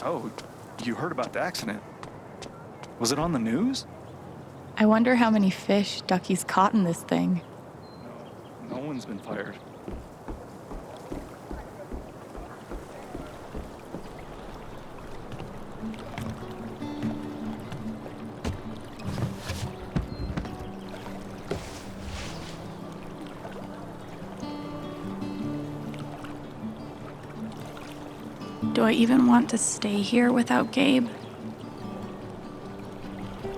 Oh, you heard about the accident? Was it on the news? I wonder how many fish Ducky's caught in this thing. No one's been fired. Do I even want to stay here without Gabe?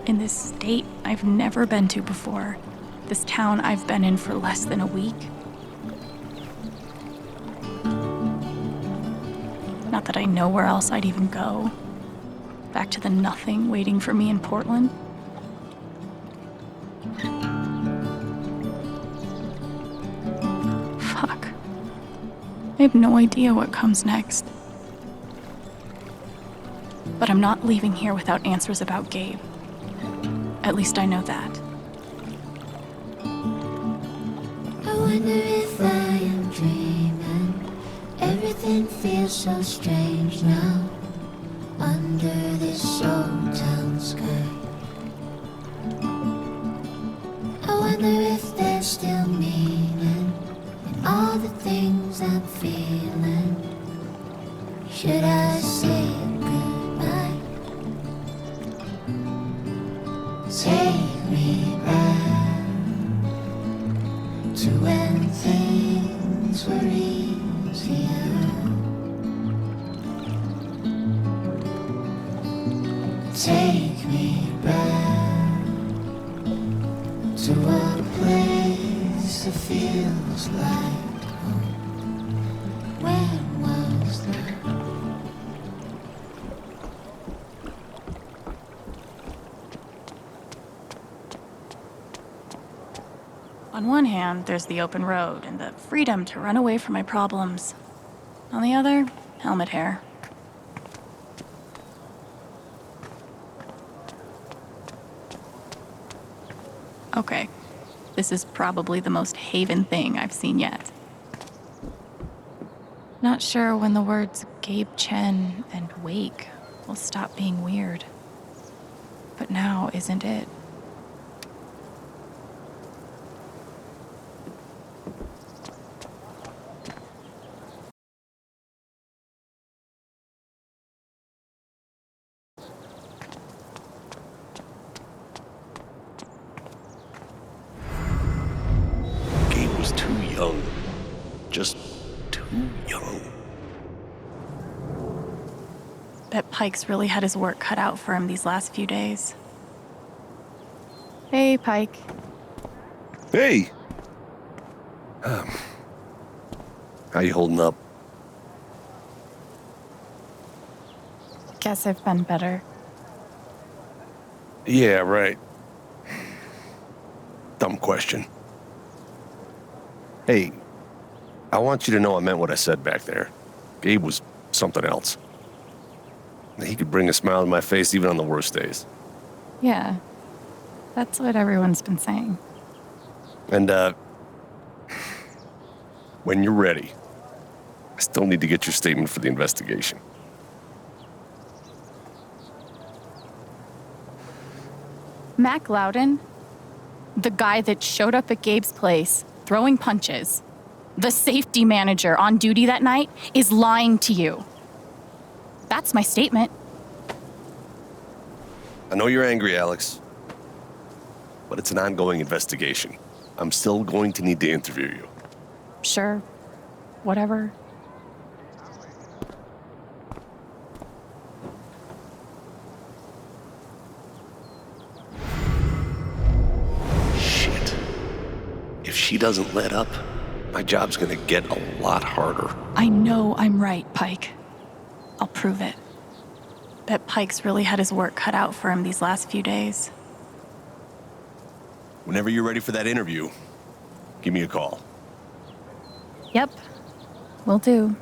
In this state I've never been to before. This town I've been in for less than a week. Not that I know where else I'd even go. Back to the nothing waiting for me in Portland. Fuck. I have no idea what comes next. But I'm not leaving here without answers about Gabe. At least I know that. I wonder if I am dreaming. Everything feels so strange now. Under this old town sky, I wonder if there's still meaning in all the things I'm feeling. Should I say goodnight? Take me back to when things were easier. Take me back to a place that feels like home. When was that? On one hand, there's the open road and the freedom to run away from my problems. On the other, helmet hair. Okay, this is probably the most Haven thing I've seen yet. Not sure when the words Gabe Chen and Wake will stop being weird. But now isn't it? Too young. Just too young. Bet Pike's really had his work cut out for him these last few days. Hey, Pike. Hey! How you holding up? Guess I've been better. Yeah, right. Dumb question. Hey, I want you to know I meant what I said back there. Gabe was something else. He could bring a smile to my face even on the worst days. Yeah, that's what everyone's been saying. And, when you're ready, I still need to get your statement for the investigation. Mac Loudon, the guy that showed up at Gabe's place, throwing punches, the safety manager on duty that night, is lying to you. That's my statement. I know you're angry, Alex, but it's an ongoing investigation. I'm still going to need to interview you. Sure, whatever. Shit. If she doesn't let up, my job's gonna get a lot harder. I know I'm right, Pike. I'll prove it. Bet Pike's really had his work cut out for him these last few days. Whenever you're ready for that interview, give me a call. Yep, will do.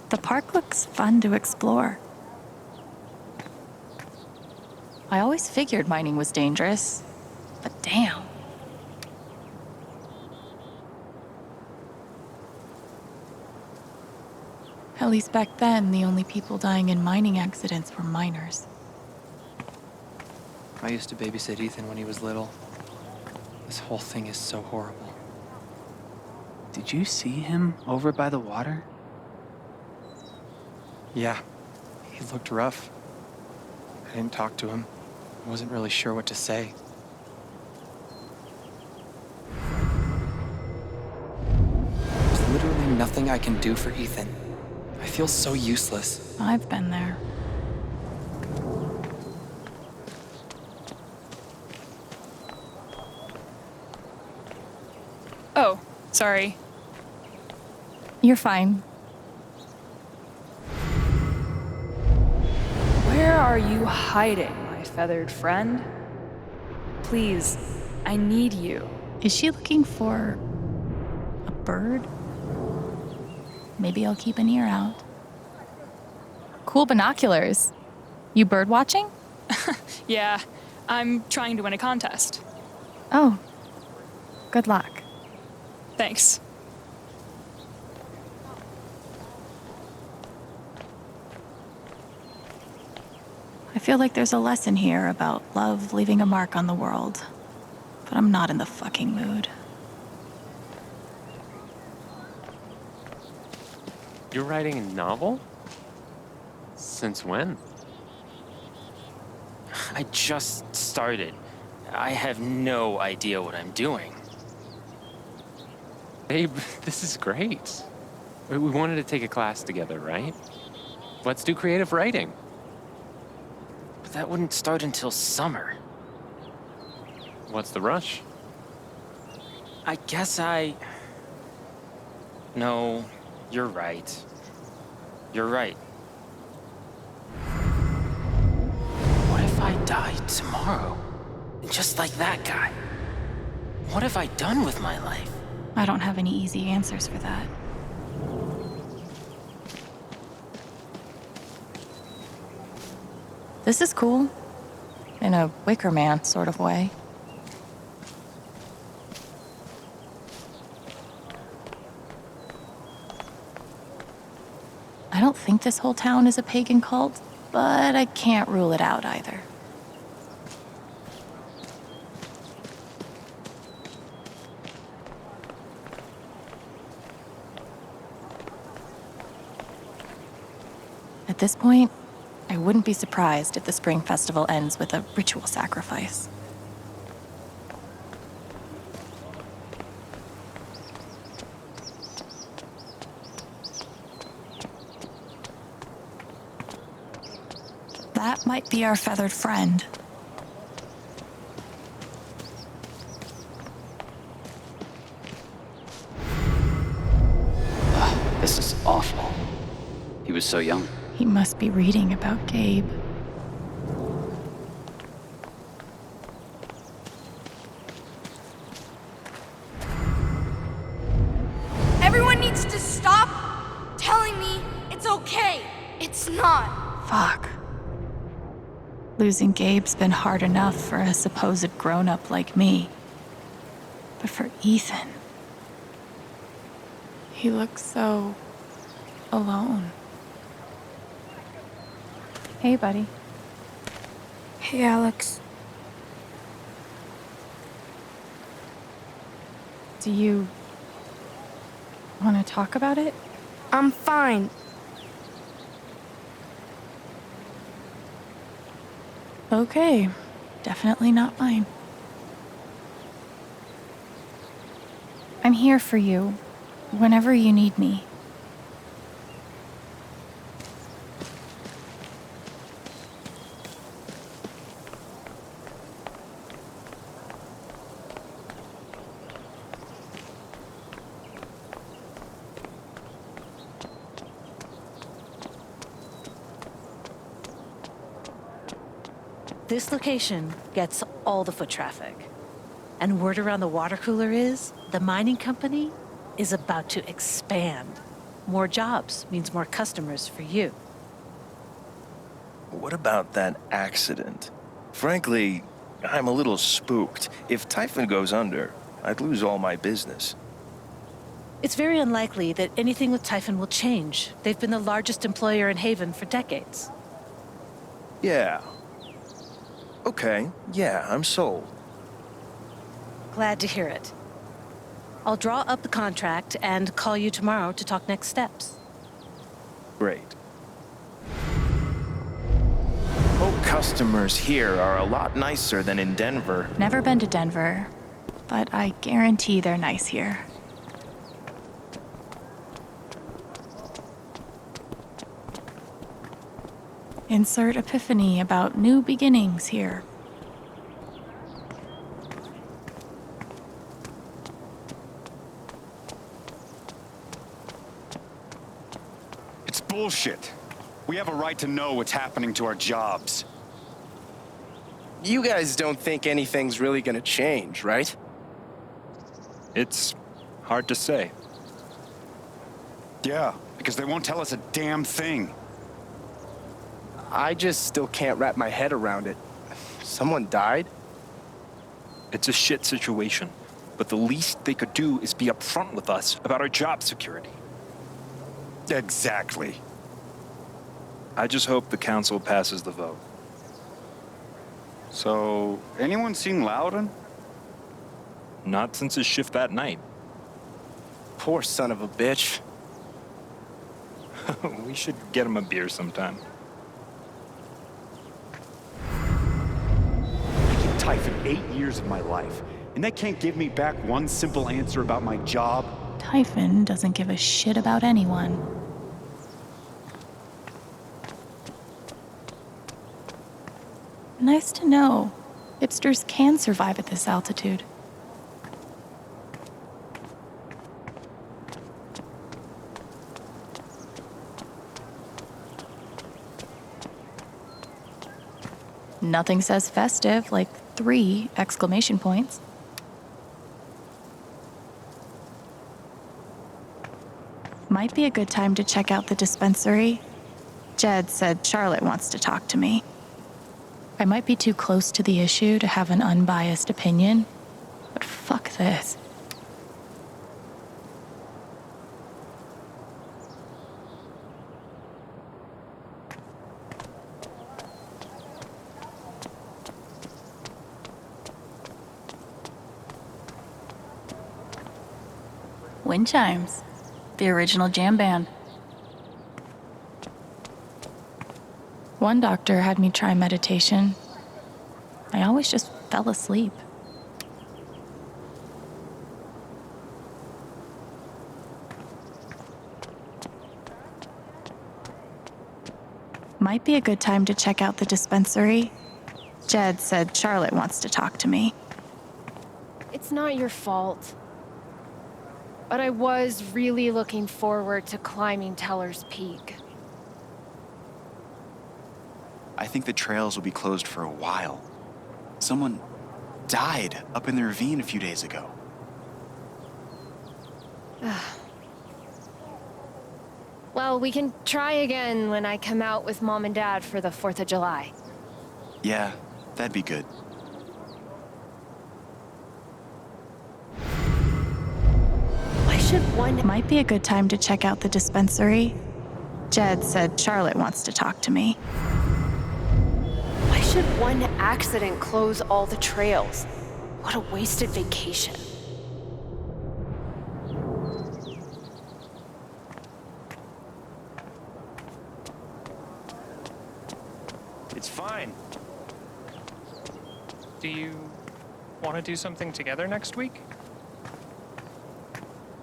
The park looks fun to explore. I always figured mining was dangerous, but damn. At least back then, the only people dying in mining accidents were miners. I used to babysit Ethan when he was little. This whole thing is so horrible. Did you see him over by the water? Yeah, he looked rough. I didn't talk to him. I wasn't really sure what to say. There's literally nothing I can do for Ethan. I feel so useless. I've been there. Oh, sorry. You're fine. Where are you hiding, my feathered friend? Please, I need you. Is she looking for a bird? Maybe I'll keep an ear out. Cool binoculars. You bird watching? Yeah, I'm trying to win a contest. Oh, good luck. Thanks. I feel like there's a lesson here about love leaving a mark on the world, but I'm not in the fucking mood. You're writing a novel? Since when? I just started. I have no idea what I'm doing. Babe, this is great. We wanted to take a class together, right? Let's do creative writing. But that wouldn't start until summer. What's the rush? I guess No, you're right. You're right. What if I die tomorrow? Just like that guy? What have I done with my life? I don't have any easy answers for that. This is cool. In a Wicker Man sort of way. I don't think this whole town is a pagan cult, but I can't rule it out either. At this point, I wouldn't be surprised if the spring festival ends with a ritual sacrifice. That might be our feathered friend. This is awful. He was so young. He must be reading about Gabe. Everyone needs to stop telling me it's okay. It's not. Fuck. Losing Gabe's been hard enough for a supposed grown-up like me. But for Ethan, he looks so alone. Hey, buddy. Hey, Alex. Do you want to talk about it? I'm fine. Okay. Definitely not mine. I'm here for you whenever you need me. This location gets all the foot traffic. And word around the water cooler is the mining company is about to expand. More jobs means more customers for you. What about that accident? Frankly, I'm a little spooked. If Typhon goes under, I'd lose all my business. It's very unlikely that anything with Typhon will change. They've been the largest employer in Haven for decades. Yeah. Okay, yeah, I'm sold. Glad to hear it. I'll draw up the contract and call you tomorrow to talk next steps. Great. Hope customers here are a lot nicer than in Denver. Never been to Denver, but I guarantee they're nice here. Insert epiphany about new beginnings here. It's bullshit. We have a right to know what's happening to our jobs. You guys don't think anything's really gonna change, right? It's hard to say. Yeah, because they won't tell us a damn thing. I just still can't wrap my head around it. Someone died? It's a shit situation, but the least they could do is be upfront with us about our job security. Exactly. I just hope the council passes the vote. So, anyone seen Loudon? Not since his shift that night. Poor son of a bitch. We should get him a beer sometime. Typhon 8 years of my life, and they can't give me back one simple answer about my job. Typhon doesn't give a shit about anyone. Nice to know. Hipsters can survive at this altitude. Nothing says festive like 3 exclamation points. Might be a good time to check out the dispensary. Jed said Charlotte wants to talk to me. I might be too close to the issue to have an unbiased opinion, but fuck this. Wind chimes, the original jam band. One doctor had me try meditation. I always just fell asleep. Might be a good time to check out the dispensary. Jed said Charlotte wants to talk to me. It's not your fault. But I was really looking forward to climbing Teller's Peak. I think the trails will be closed for a while. Someone died up in the ravine a few days ago. Well, we can try again when I come out with Mom and Dad for the 4th of July. Yeah, that'd be good. Might be a good time to check out the dispensary. Jed said Charlotte wants to talk to me. Why should one accident close all the trails? What a wasted vacation. It's fine. Do you want to do something together next week?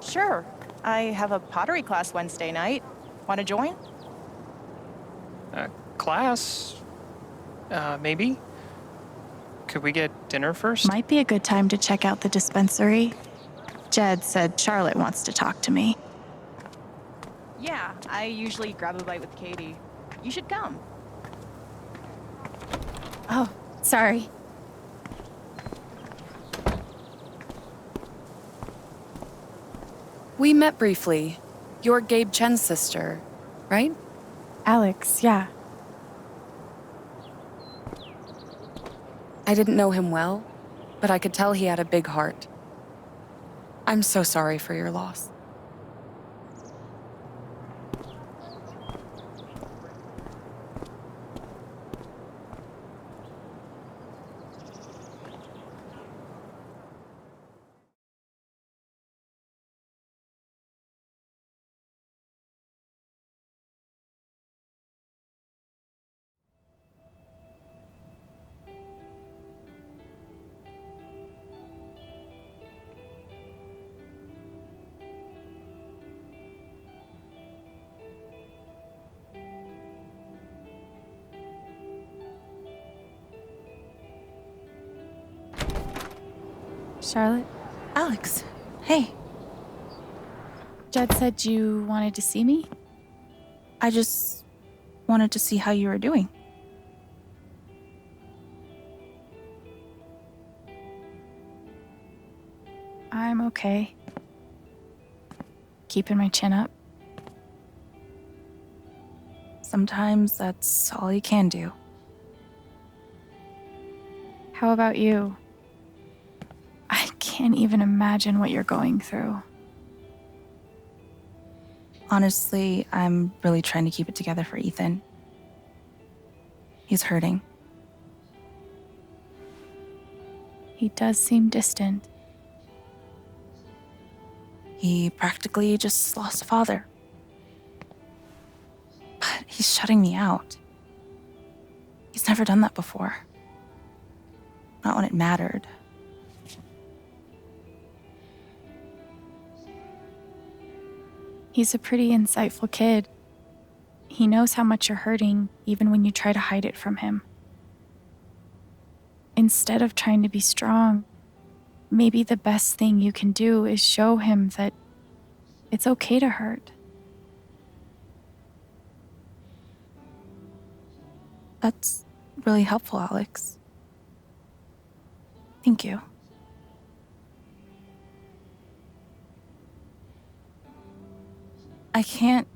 Sure. I have a pottery class Wednesday night. Want to join? Class? Maybe? Could we get dinner first? Might be a good time to check out the dispensary. Jed said Charlotte wants to talk to me. Yeah, I usually grab a bite with Katie. You should come. Oh, sorry. We met briefly. You're Gabe Chen's sister, right? Alex, yeah. I didn't know him well, but I could tell he had a big heart. I'm so sorry for your loss. Charlotte? Alex, hey. Jed said you wanted to see me? I just wanted to see how you were doing. I'm okay. Keeping my chin up. Sometimes that's all you can do. How about you? I can't even imagine what you're going through. Honestly, I'm really trying to keep it together for Ethan. He's hurting. He does seem distant. He practically just lost a father. But he's shutting me out. He's never done that before. Not when it mattered. He's a pretty insightful kid. He knows how much you're hurting, even when you try to hide it from him. Instead of trying to be strong, maybe the best thing you can do is show him that it's okay to hurt. That's really helpful, Alex. Thank you. I can't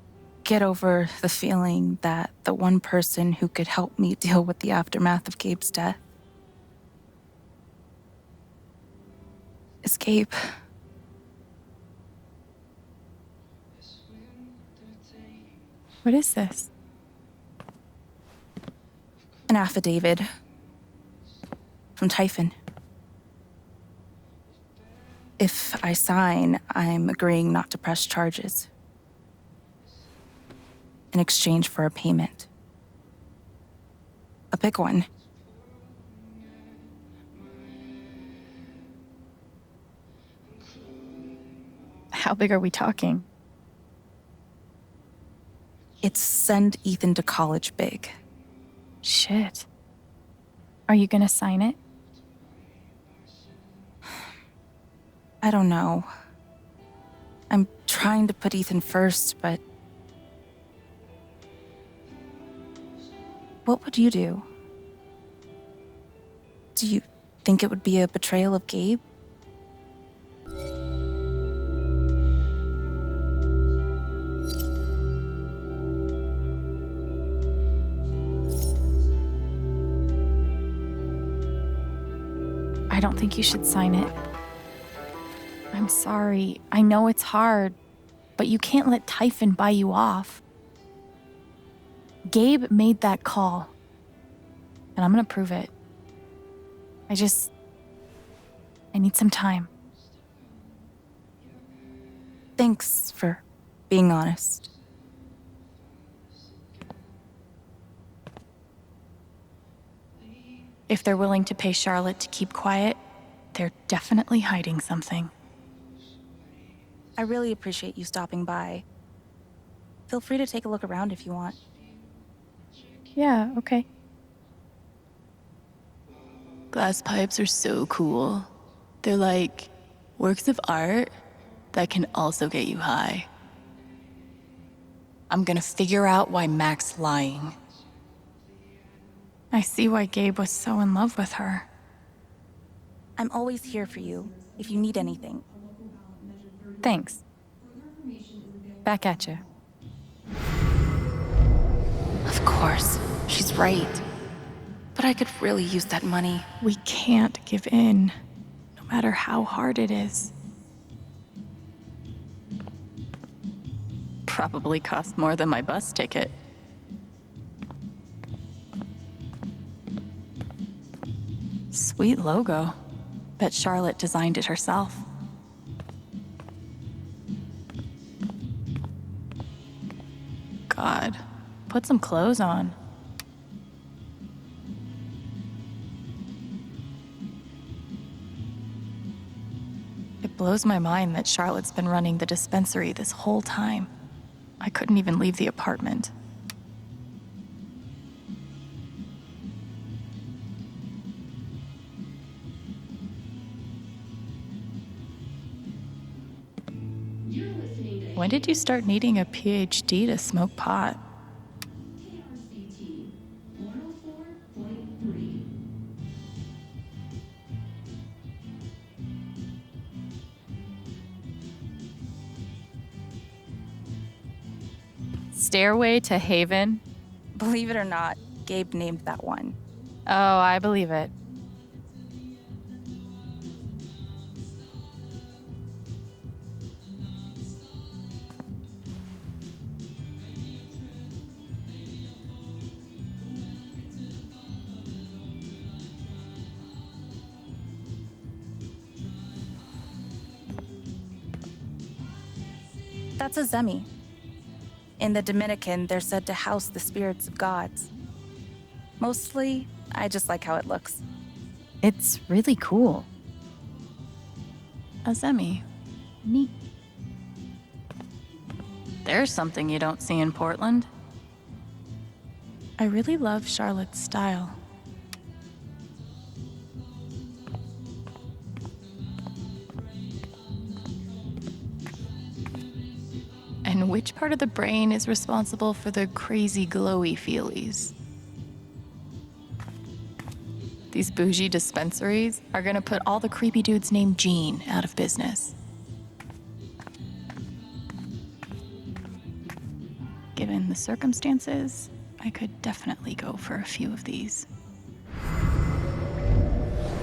get over the feeling that the one person who could help me deal with the aftermath of Gabe's death is Gabe. What is this? An affidavit from Typhon. If I sign, I'm agreeing not to press charges in exchange for a payment. A big one. How big are we talking? It's send Ethan to college big. Shit. Are you gonna sign it? I don't know. I'm trying to put Ethan first, but what would you do? Do you think it would be a betrayal of Gabe? I don't think you should sign it. I'm sorry. I know it's hard, but you can't let Typhon buy you off. Gabe made that call, and I'm gonna prove it. I need some time. Thanks for being honest. If they're willing to pay Charlotte to keep quiet, they're definitely hiding something. I really appreciate you stopping by. Feel free to take a look around if you want. Yeah, okay. Glass pipes are so cool. They're like works of art that can also get you high. I'm gonna figure out why Mac's lying. I see why Gabe was so in love with her. I'm always here for you if you need anything. Thanks. Back at you. Of course, she's right. But I could really use that money. We can't give in, no matter how hard it is. Probably cost more than my bus ticket. Sweet logo. Bet Charlotte designed it herself. God, put some clothes on. It blows my mind that Charlotte's been running the dispensary this whole time. I couldn't even leave the apartment. When did you start needing a PhD to smoke pot? Stairway to Haven? Believe it or not, Gabe named that one. Oh, I believe it. That's a zemi. In the Dominican, they're said to house the spirits of gods. Mostly, I just like how it looks. It's really cool. A zemi. Neat. There's something you don't see in Portland. I really love Charlotte's style. And which part of the brain is responsible for the crazy glowy feelies? These bougie dispensaries are gonna put all the creepy dudes named Gene out of business. Given the circumstances, I could definitely go for a few of these.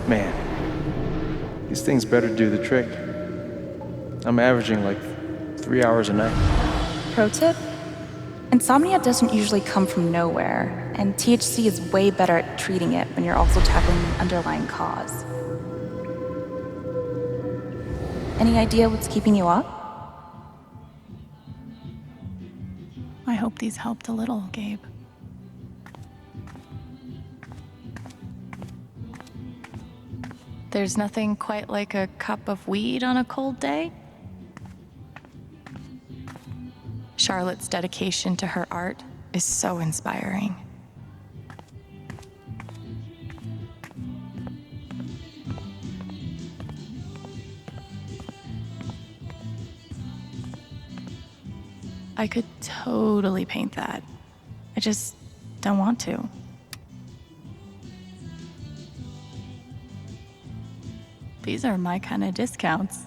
Man, these things better do the trick. I'm averaging like 3 hours a night. Pro tip? Insomnia doesn't usually come from nowhere, and THC is way better at treating it when you're also tackling the underlying cause. Any idea what's keeping you up? I hope these helped a little, Gabe. There's nothing quite like a cup of weed on a cold day. Charlotte's dedication to her art is so inspiring. I could totally paint that. I just don't want to. These are my kind of discounts.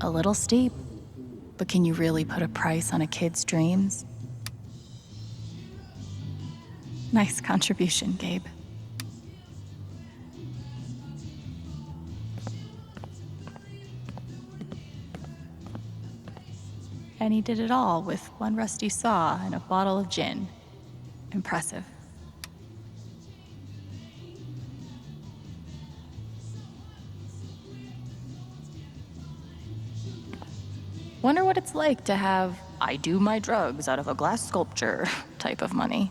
A little steep, but can you really put a price on a kid's dreams? Nice contribution, Gabe. And he did it all with one rusty saw and a bottle of gin. Impressive. Wonder what it's like to have I do my drugs out of a glass sculpture type of money.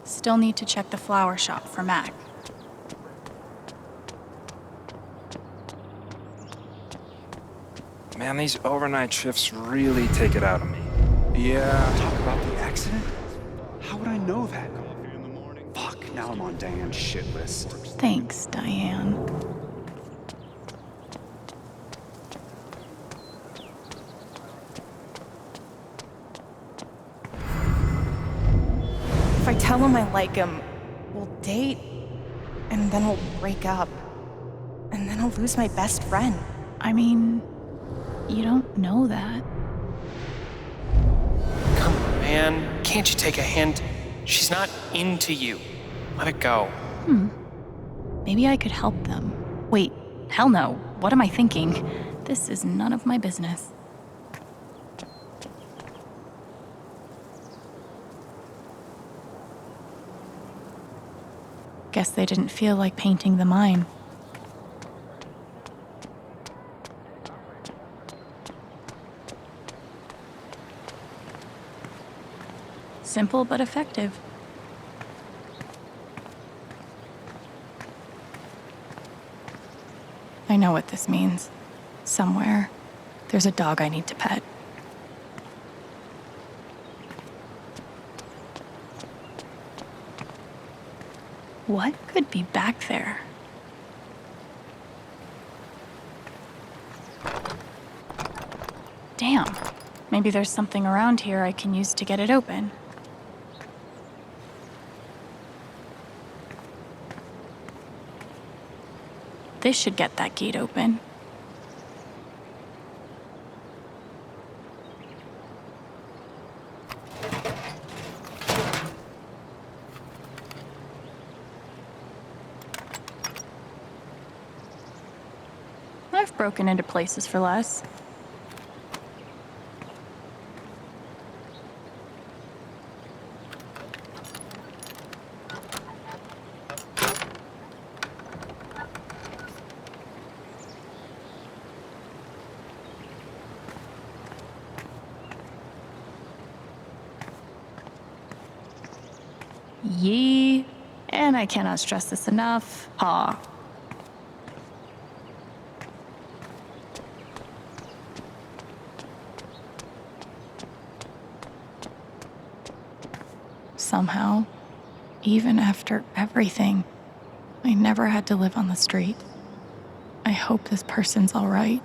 Still need to check the flower shop for Mac. Man, these overnight shifts really take it out of me. Yeah. Talk about the accident? How would I know that? Fuck, now I'm on Diane's shit list. Thanks, Diane. If I tell him I like him, we'll date, and then we'll break up. And then I'll lose my best friend. I mean, you don't know that. Come on, man. Can't you take a hint? She's not into you. Let it go. Maybe I could help them. Wait, hell no. What am I thinking? This is none of my business. Guess they didn't feel like painting the mine. Simple but effective. I know what this means. Somewhere, there's a dog I need to pet. What could be back there? Damn. Maybe there's something around here I can use to get it open. This should get that gate open. I've broken into places for less. Yee. And I cannot stress this enough. Ha. Somehow, even after everything, I never had to live on the street. I hope this person's all right.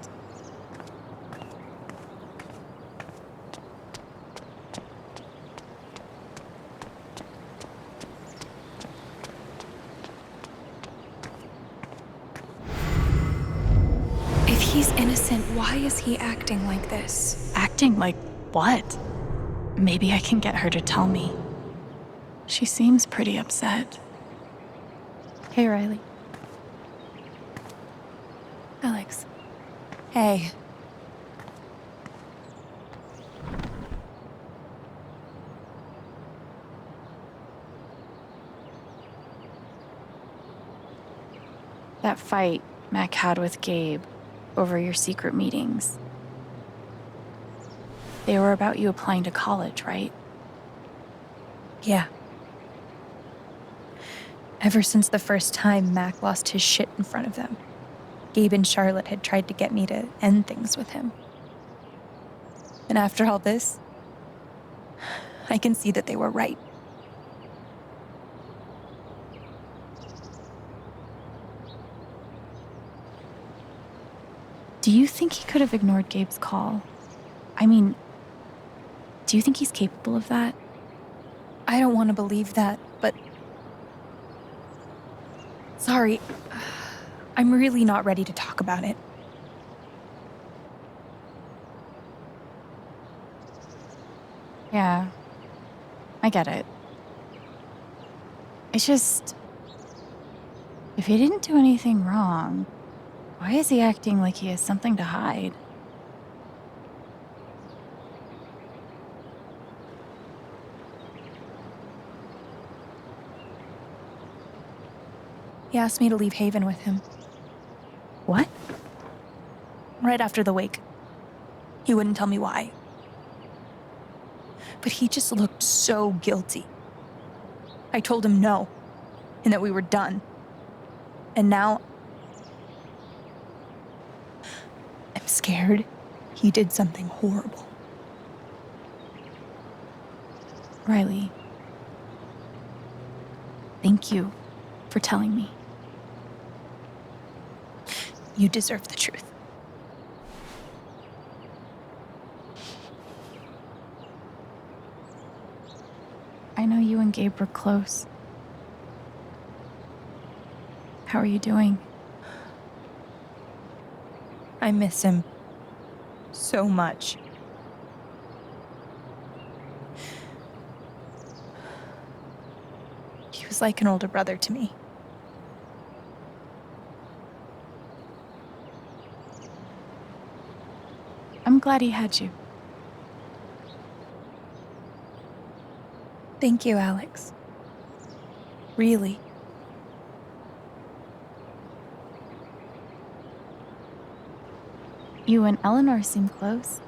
If he's innocent, why is he acting like this? Acting like what? Maybe I can get her to tell me. She seems pretty upset. Hey, Riley. Alex. Hey. That fight Mac had with Gabe over your secret meetings. They were about you applying to college, right? Yeah. Ever since the first time Mac lost his shit in front of them, Gabe and Charlotte had tried to get me to end things with him. And after all this, I can see that they were right. Do you think he could have ignored Gabe's call? I mean, do you think he's capable of that? I don't want to believe that, but... Sorry. I'm really not ready to talk about it. Yeah, I get it. It's just... if he didn't do anything wrong, why is he acting like he has something to hide? He asked me to leave Haven with him. What? Right after the wake. He wouldn't tell me why. But he just looked so guilty. I told him no, and that we were done. And now... I'm scared he did something horrible. Riley, thank you for telling me. You deserve the truth. I know you and Gabe were close. How are you doing? I miss him so much. He was like an older brother to me. I'm glad he had you. Thank you, Alex. Really. You and Eleanor seem close.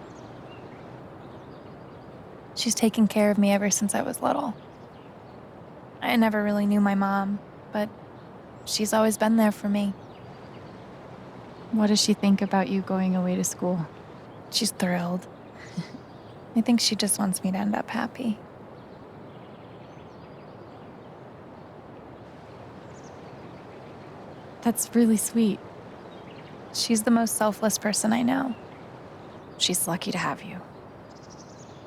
She's taken care of me ever since I was little. I never really knew my mom, but she's always been there for me. What does she think about you going away to school? She's thrilled. I think she just wants me to end up happy. That's really sweet. She's the most selfless person I know. She's lucky to have you.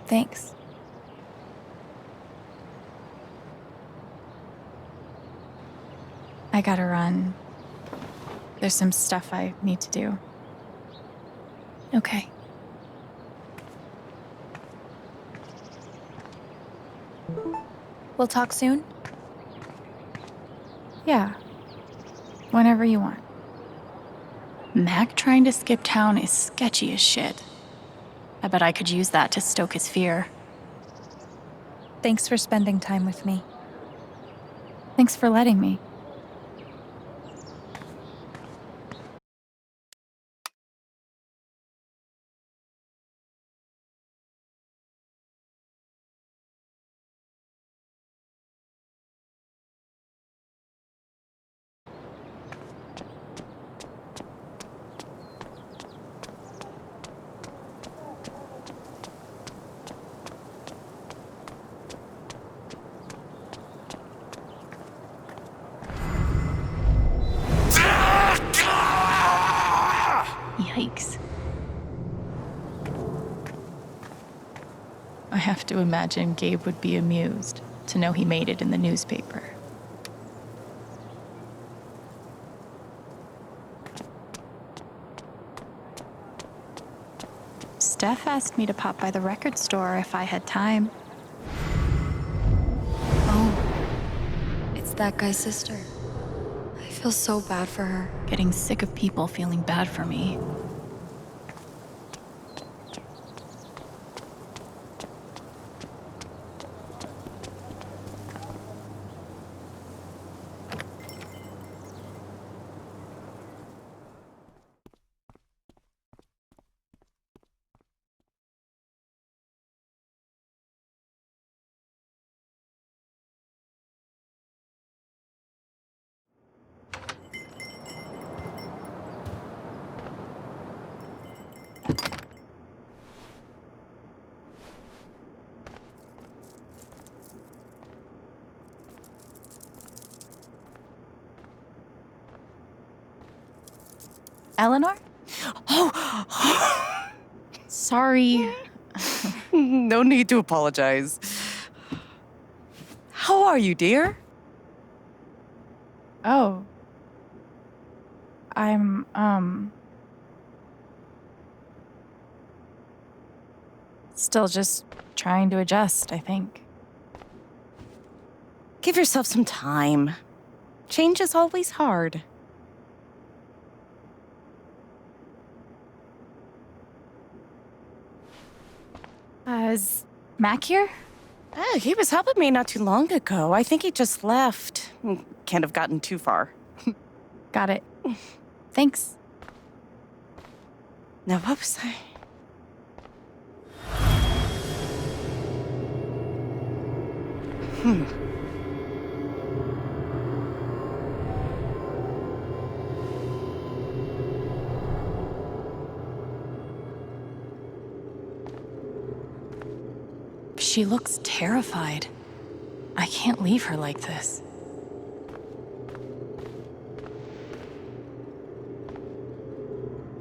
Thanks. I gotta run. There's some stuff I need to do. Okay. We'll talk soon? Yeah. Whenever you want. Mac trying to skip town is sketchy as shit. I bet I could use that to stoke his fear. Thanks for spending time with me. Thanks for letting me. Yikes. I have to imagine Gabe would be amused to know he made it in the newspaper. Steph asked me to pop by the record store if I had time. Oh, it's that guy's sister. I feel so bad for her. Getting sick of people feeling bad for me. Eleanor? Oh! Sorry. No need to apologize. How are you, dear? Oh. I'm, still just trying to adjust, I think. Give yourself some time. Change is always hard. Is Mac here? He was helping me not too long ago. I think he just left. Can't have gotten too far. Got it. Thanks. Now, what was I? She looks terrified. I can't leave her like this.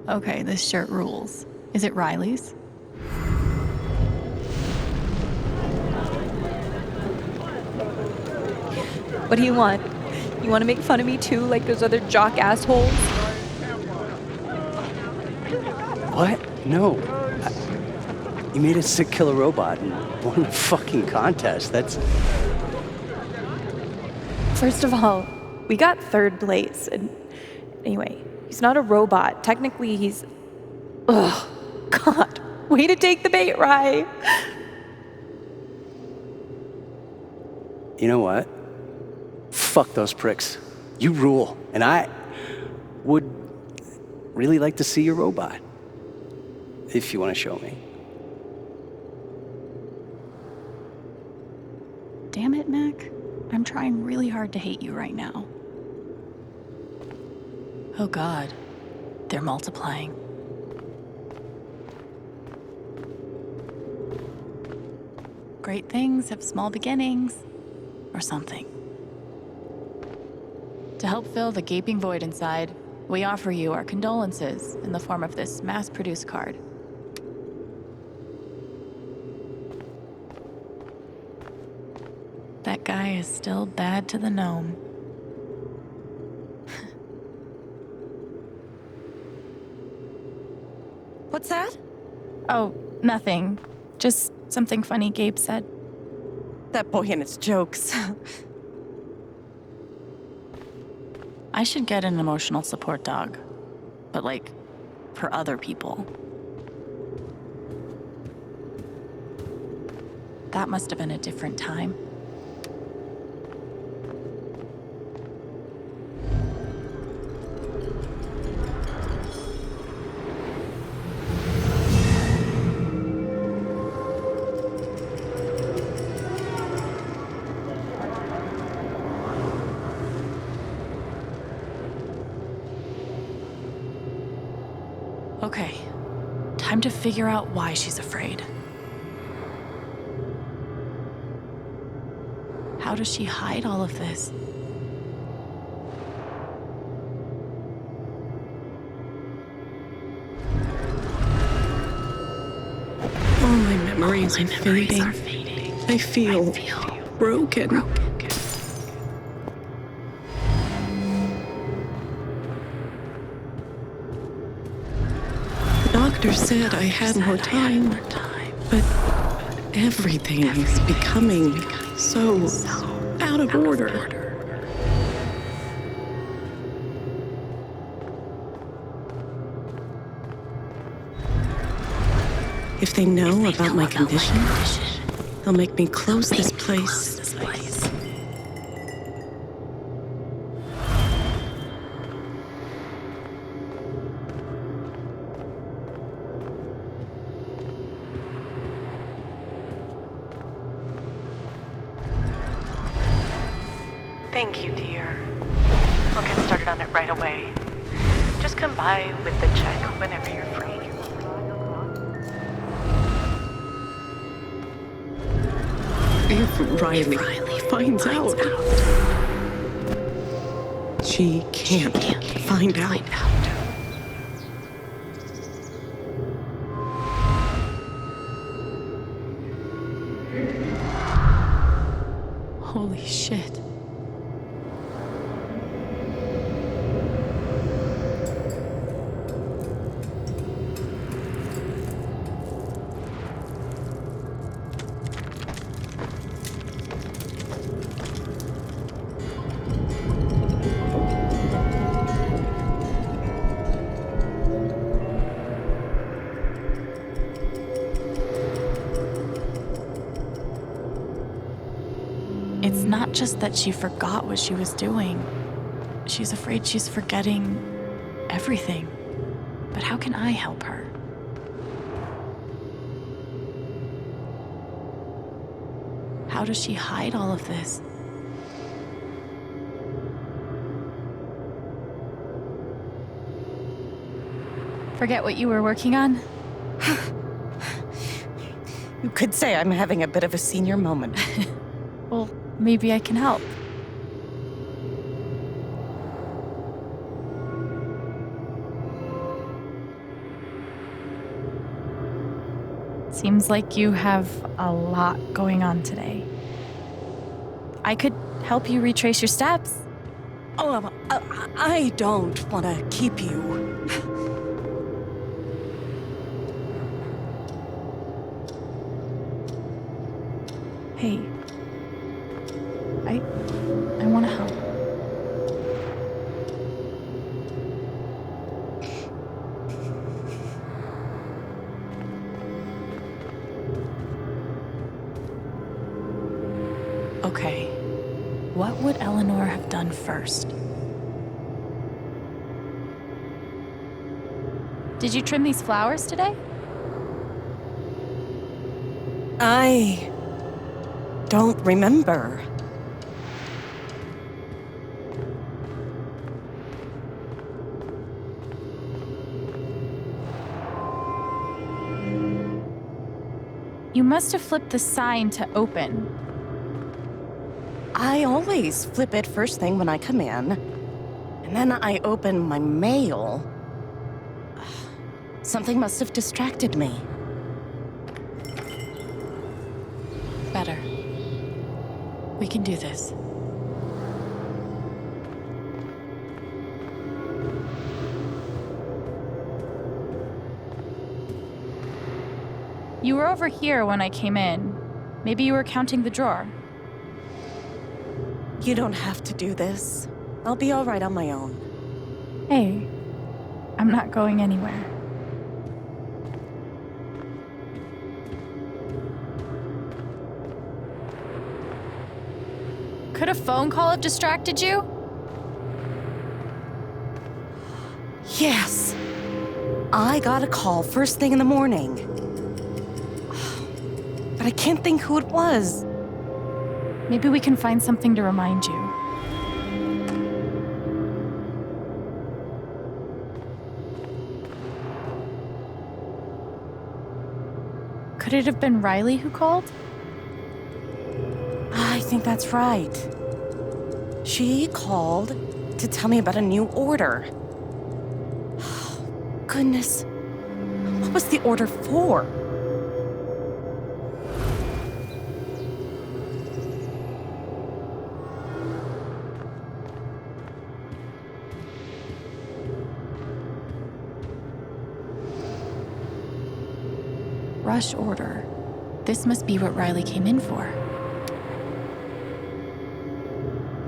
Okay, this shirt rules. Is it Riley's? What do you want? You want to make fun of me too, like those other jock assholes? What? No. You made a sick killer robot and won a fucking contest. That's... First of all, we got third place. And anyway, he's not a robot. Technically, he's... Ugh. God. Way to take the bait, Rye. You know what? Fuck those pricks. You rule. And I would really like to see your robot. If you want to show me. Damn it, Mac. I'm trying really hard to hate you right now. Oh God, they're multiplying. Great things have small beginnings, or something. To help fill the gaping void inside, we offer you our condolences in the form of this mass-produced card. That guy is still bad to the gnome. What's that? Oh, nothing. Just something funny Gabe said. That boy and his jokes. I should get an emotional support dog, but like, for other people. That must have been a different time. Okay, time to figure out why she's afraid. How does she hide all of this? All my memories are fading. I feel broken. The doctor said I had more time, but everything is becoming so out of order. If they know about my condition, they'll make me close this place. Thank you, dear. I'll get started on it right away. Just come by with the check whenever you're free. If Riley finds out, she can't find out. Holy shit. It's not just that she forgot what she was doing. She's afraid she's forgetting everything. But how can I help her? How does she hide all of this? Forget what you were working on? You could say I'm having a bit of a senior moment. Well, maybe I can help. Seems like you have a lot going on today. I could help you retrace your steps. Oh, I don't want to keep you. Hey, I want to help. Okay, what would Eleanor have done first? Did you trim these flowers today? don't remember. You must have flipped the sign to open. I always flip it first thing when I come in, and then I open my mail. Something must have distracted me. Better. We can do this. You were over here when I came in. Maybe you were counting the drawer. You don't have to do this. I'll be all right on my own. Hey, I'm not going anywhere. Could a phone call have distracted you? Yes. I got a call first thing in the morning. But I can't think who it was. Maybe we can find something to remind you. Could it have been Riley who called? I think that's right. She called to tell me about a new order. Goodness. What was the order for? Rush order. This must be what Riley came in for.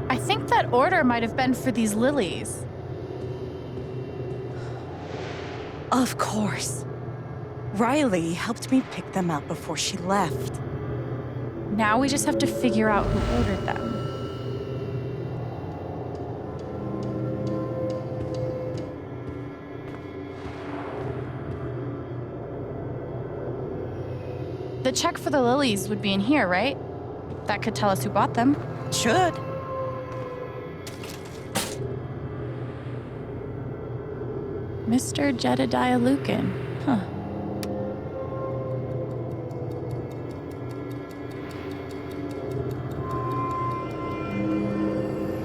I think that order might have been for these lilies. Of course. Riley helped me pick them out before she left. Now we just have to figure out who ordered them. The check for the lilies would be in here, right? That could tell us who bought them. Should. Mr. Jedediah Lucan. Huh.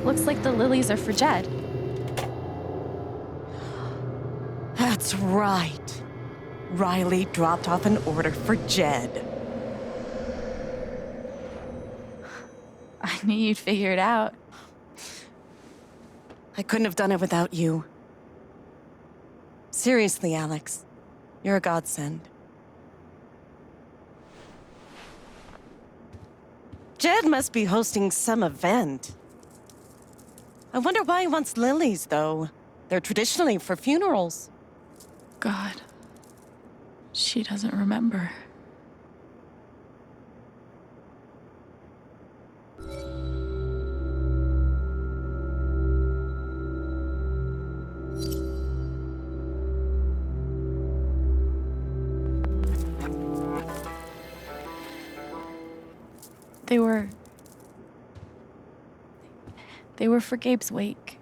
Looks like the lilies are for Jed. That's right. Riley dropped off an order for Jed. I knew you'd figure it out. I couldn't have done it without you. Seriously, Alex. You're a godsend. Jed must be hosting some event. I wonder why he wants lilies, though. They're traditionally for funerals. God. She doesn't remember. They were for Gabe's wake.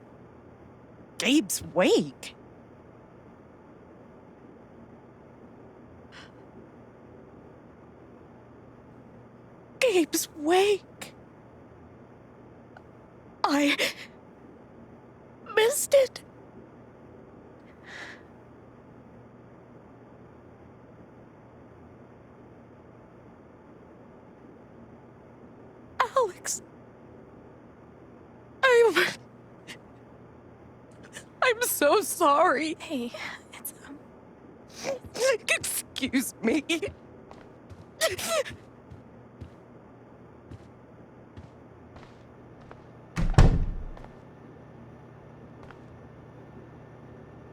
Gabe's wake? Gabe's wake. I missed it. Alex. I'm so sorry. Hey, it's Excuse me.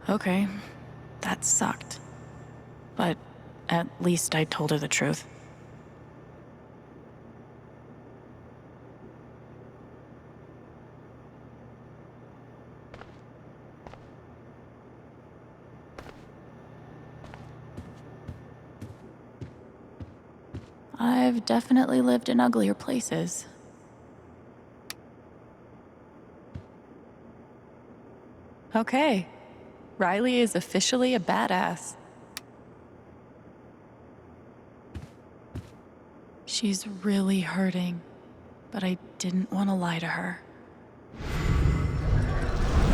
Okay, that sucked. But at least I told her the truth. I've definitely lived in uglier places. Okay, Riley is officially a badass. She's really hurting, but I didn't want to lie to her.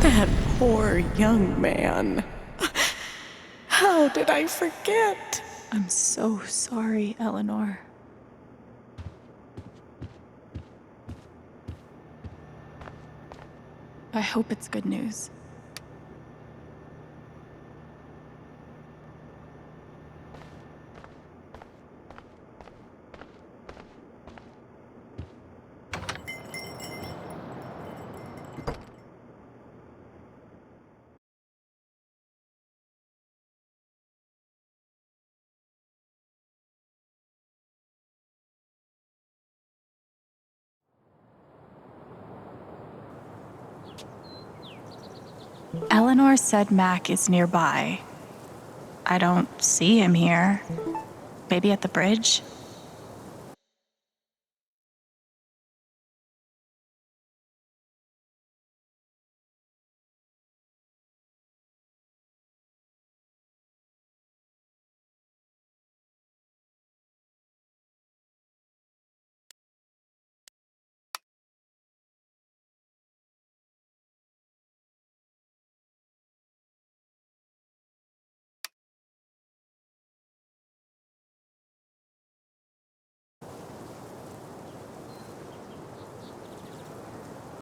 That poor young man. How did I forget? I'm so sorry, Eleanor. I hope it's good news. Eleanor said Mac is nearby. I don't see him here. Maybe at the bridge?